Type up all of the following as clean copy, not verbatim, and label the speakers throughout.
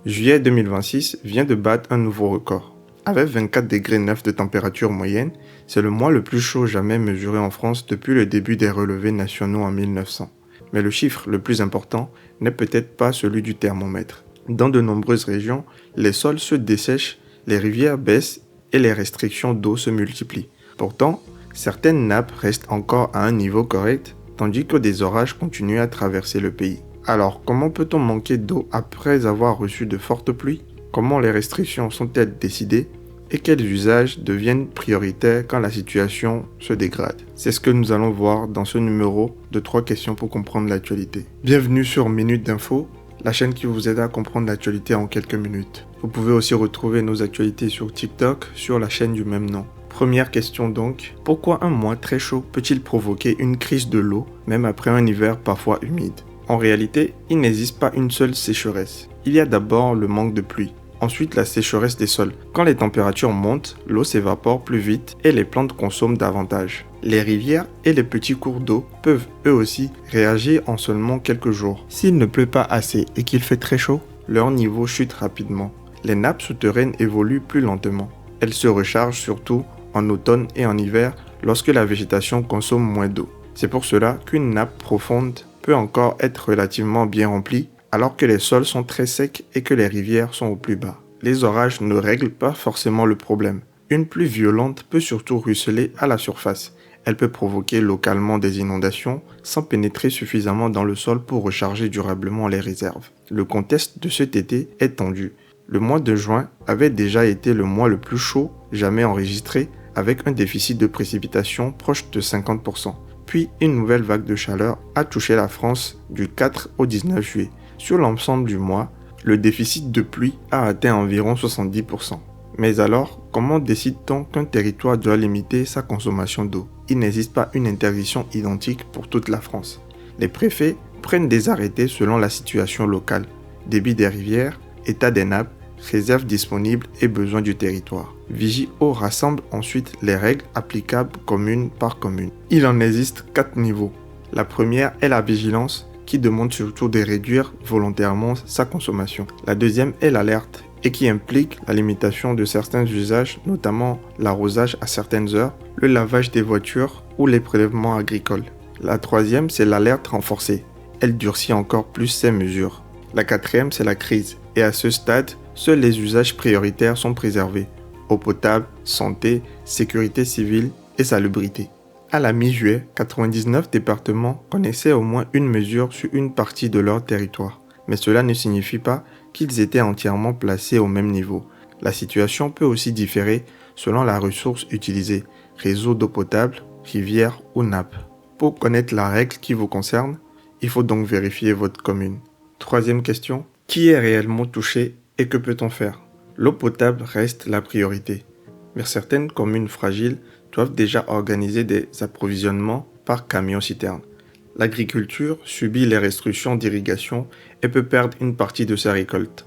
Speaker 1: Juillet 2026 vient de battre un nouveau record. Avec 24 degrés 9 de température moyenne, c'est le mois le plus chaud jamais mesuré en France depuis le début des relevés nationaux en 1900. Mais le chiffre le plus important n'est peut-être pas celui du thermomètre. Dans de nombreuses régions, les sols se dessèchent, les rivières baissent et les restrictions d'eau se multiplient. Pourtant, certaines nappes restent encore à un niveau correct, tandis que des orages continuent à traverser le pays. Alors, comment peut-on manquer d'eau après avoir reçu de fortes pluies? Comment les restrictions sont-elles décidées? Et quels usages deviennent prioritaires quand la situation se dégrade? C'est ce que nous allons voir dans ce numéro de 3 questions pour comprendre l'actualité. Bienvenue sur Minute d'Info, la chaîne qui vous aide à comprendre l'actualité en quelques minutes. Vous pouvez aussi retrouver nos actualités sur TikTok, sur la chaîne du même nom. Première question donc, pourquoi un mois très chaud peut-il provoquer une crise de l'eau, même après un hiver parfois humide? En réalité, il n'existe pas une seule sécheresse. Il y a d'abord le manque de pluie. Ensuite, la sécheresse des sols. Quand les températures montent, l'eau s'évapore plus vite et les plantes consomment davantage. Les rivières et les petits cours d'eau peuvent eux aussi réagir en seulement quelques jours. S'il ne pleut pas assez et qu'il fait très chaud, leur niveau chute rapidement. Les nappes souterraines évoluent plus lentement. Elles se rechargent surtout en automne et en hiver lorsque la végétation consomme moins d'eau. C'est pour cela qu'une nappe profonde peut encore être relativement bien remplie alors que les sols sont très secs et que les rivières sont au plus bas. Les orages ne règlent pas forcément le problème. Une pluie violente peut surtout ruisseler à la surface. Elle peut provoquer localement des inondations sans pénétrer suffisamment dans le sol pour recharger durablement les réserves. Le contexte de cet été est tendu. Le mois de juin avait déjà été le mois le plus chaud jamais enregistré avec un déficit de précipitation proche de 50%. Puis une nouvelle vague de chaleur a touché la France du 4 au 19 juillet. Sur l'ensemble du mois, le déficit de pluie a atteint environ 70%. Mais alors, comment décide-t-on qu'un territoire doit limiter sa consommation d'eau? Il n'existe pas une interdiction identique pour toute la France. Les préfets prennent des arrêtés selon la situation locale, débit des rivières, état des nappes, réserves disponibles et besoins du territoire. Vigio rassemble ensuite les règles applicables commune par commune. Il en existe 4 niveaux. La première est la vigilance, qui demande surtout de réduire volontairement sa consommation. La deuxième est l'alerte et qui implique la limitation de certains usages, notamment l'arrosage à certaines heures, le lavage des voitures ou les prélèvements agricoles. La troisième, c'est l'alerte renforcée. Elle durcit encore plus ces mesures. La quatrième, c'est la crise. Et à ce stade, seuls les usages prioritaires sont préservés. Eau potable, santé, sécurité civile et salubrité. À la mi-juillet, 99 départements connaissaient au moins une mesure sur une partie de leur territoire. Mais cela ne signifie pas qu'ils étaient entièrement placés au même niveau. La situation peut aussi différer selon la ressource utilisée, réseau d'eau potable, rivière ou nappe. Pour connaître la règle qui vous concerne, il faut donc vérifier votre commune. Troisième question, qui est réellement touché et que peut-on faire? L'eau potable reste la priorité. Mais certaines communes fragiles doivent déjà organiser des approvisionnements par camion-citerne. L'agriculture subit les restrictions d'irrigation et peut perdre une partie de sa récolte.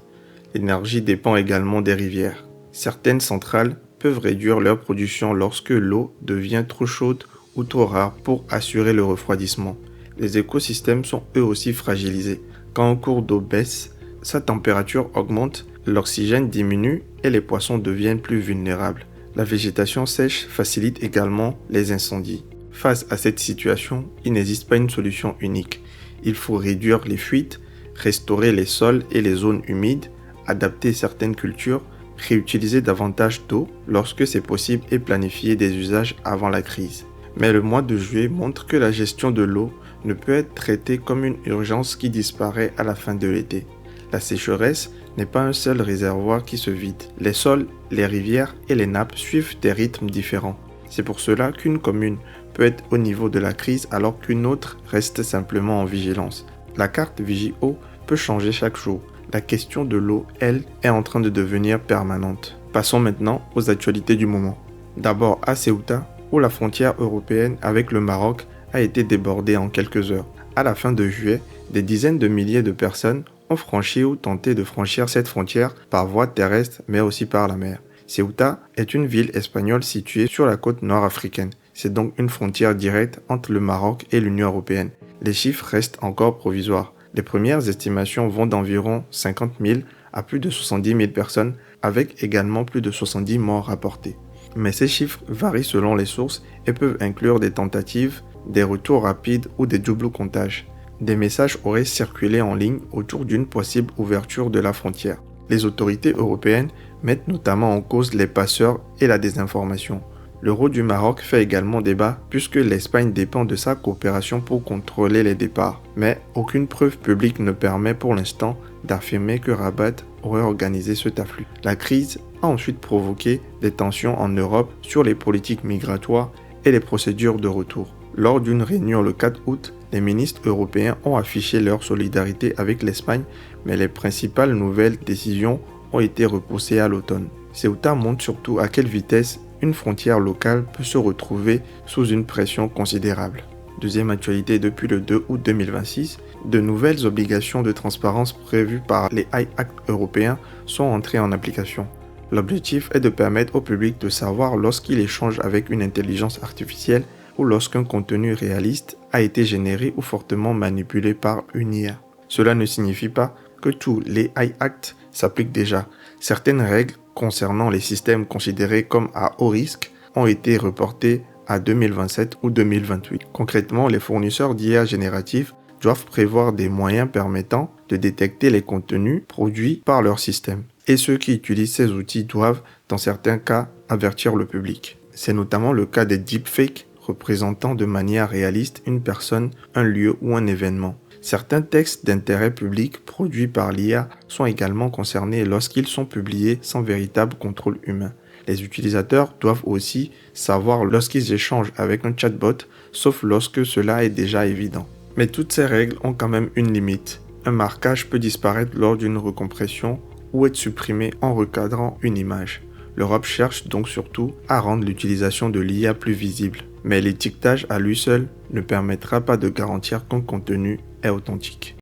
Speaker 1: L'énergie dépend également des rivières. Certaines centrales peuvent réduire leur production lorsque l'eau devient trop chaude ou trop rare pour assurer le refroidissement. Les écosystèmes sont eux aussi fragilisés. Quand un cours d'eau baisse, sa température augmente, l'oxygène diminue et les poissons deviennent plus vulnérables. La végétation sèche facilite également les incendies. Face à cette situation, il n'existe pas une solution unique. Il faut réduire les fuites, restaurer les sols et les zones humides, adapter certaines cultures, réutiliser davantage d'eau lorsque c'est possible et planifier des usages avant la crise. Mais le mois de juillet montre que la gestion de l'eau ne peut être traitée comme une urgence qui disparaît à la fin de l'été. La sécheresse n'est pas un seul réservoir qui se vide. Les sols, les rivières et les nappes suivent des rythmes différents. C'est pour cela qu'une commune peut être au niveau de la crise alors qu'une autre reste simplement en vigilance. La carte Vigio peut changer chaque jour. La question de l'eau, elle, est en train de devenir permanente. Passons maintenant aux actualités du moment. D'abord à Ceuta, où la frontière européenne avec le Maroc a été débordée en quelques heures. À la fin de juillet, des dizaines de milliers de personnes ont franchi ou tenté de franchir cette frontière par voie terrestre mais aussi par la mer. Ceuta est une ville espagnole située sur la côte nord-africaine. C'est donc une frontière directe entre le Maroc et l'Union européenne. Les chiffres restent encore provisoires. Les premières estimations vont d'environ 50 000 à plus de 70 000 personnes, avec également plus de 70 morts rapportés. Mais ces chiffres varient selon les sources et peuvent inclure des tentatives, des retours rapides ou des doubles comptages. Des messages auraient circulé en ligne autour d'une possible ouverture de la frontière. Les autorités européennes mettent notamment en cause les passeurs et la désinformation. Le rôle du Maroc fait également débat puisque l'Espagne dépend de sa coopération pour contrôler les départs. Mais aucune preuve publique ne permet pour l'instant d'affirmer que Rabat aurait organisé cet afflux. La crise a ensuite provoqué des tensions en Europe sur les politiques migratoires et les procédures de retour. Lors d'une réunion le 4 août, les ministres européens ont affiché leur solidarité avec l'Espagne, mais les principales nouvelles décisions ont été repoussées à l'automne. Ceuta montre surtout à quelle vitesse une frontière locale peut se retrouver sous une pression considérable. Deuxième actualité, depuis le 2 août 2026, de nouvelles obligations de transparence prévues par les AI Acts européens sont entrées en application. L'objectif est de permettre au public de savoir lorsqu'il échange avec une intelligence artificielle ou lorsqu'un contenu réaliste a été généré ou fortement manipulé par une IA. Cela ne signifie pas que tous les AI Acts s'appliquent déjà. Certaines règles concernant les systèmes considérés comme à haut risque ont été reportées à 2027 ou 2028. Concrètement, les fournisseurs d'IA génératifs doivent prévoir des moyens permettant de détecter les contenus produits par leur système. Et ceux qui utilisent ces outils doivent, dans certains cas, avertir le public. C'est notamment le cas des deepfakes représentant de manière réaliste une personne, un lieu ou un événement. Certains textes d'intérêt public produits par l'IA sont également concernés lorsqu'ils sont publiés sans véritable contrôle humain. Les utilisateurs doivent aussi savoir lorsqu'ils échangent avec un chatbot, sauf lorsque cela est déjà évident. Mais toutes ces règles ont quand même une limite. Un marquage peut disparaître lors d'une recompression ou être supprimé en recadrant une image. L'Europe cherche donc surtout à rendre l'utilisation de l'IA plus visible. Mais l'étiquetage à lui seul ne permettra pas de garantir qu'un contenu est authentique.